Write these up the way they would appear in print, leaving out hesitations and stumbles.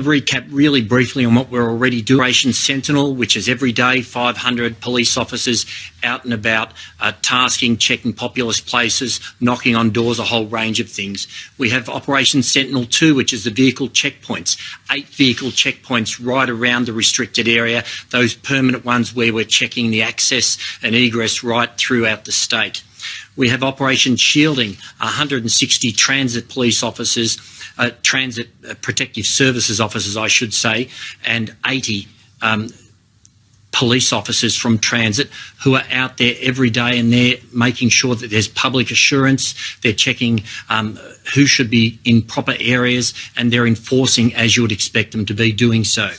Recap really briefly on what we're already doing. Operation Sentinel, which is every day 500 police officers out and about, tasking, checking populous places, knocking on doors, a whole range of things. We have Operation Sentinel 2, which is the vehicle checkpoints, 8 vehicle checkpoints right around the restricted area, those permanent ones where we're checking the access and egress right throughout the state. We have Operation Shielding, 160 transit police officers, transit protective services officers, I should say, and 80 police officers from transit who are out there every day, and they're making sure that there's public assurance, they're checking who should be in proper areas, and they're enforcing as you would expect them to be doing so.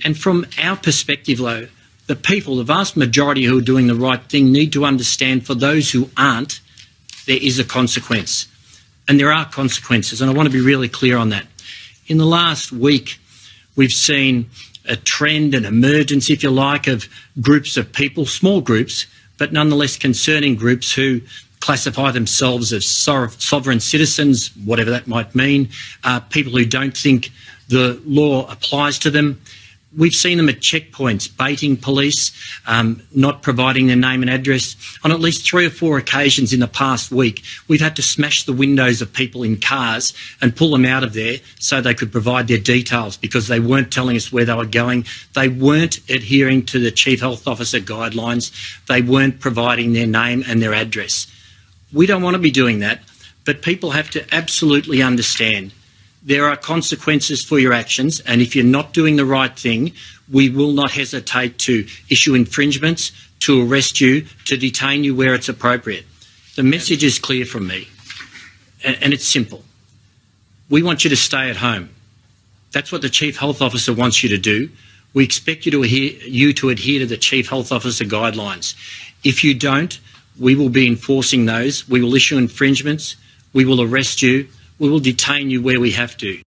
And from our perspective, though, the people, the vast majority who are doing the right thing, need to understand for those who aren't, there is a consequence. And there are consequences, and I want to be really clear on that. In the last week, we've seen a trend, an emergence, if you like, of groups of people, small groups, but nonetheless concerning groups who classify themselves as sovereign citizens, whatever that might mean, people who don't think the law applies to them. We've seen them at checkpoints, baiting police, not providing their name and address. On at least 3 or 4 occasions in the past week, we've had to smash the windows of people in cars and pull them out of there so they could provide their details because they weren't telling us where they were going. They weren't adhering to the Chief Health Officer guidelines. They weren't providing their name and their address. We don't want to be doing that, but people have to absolutely understand there are consequences for your actions, and if you're not doing the right thing, we will not hesitate to issue infringements, to arrest you, to detain you where it's appropriate. The message is clear from me, and it's simple. We want you to stay at home. That's what the Chief Health Officer wants you to do. We expect you to adhere to the Chief Health Officer guidelines. If you don't, we will be enforcing those. We will issue infringements. We will arrest you. We will detain you where we have to.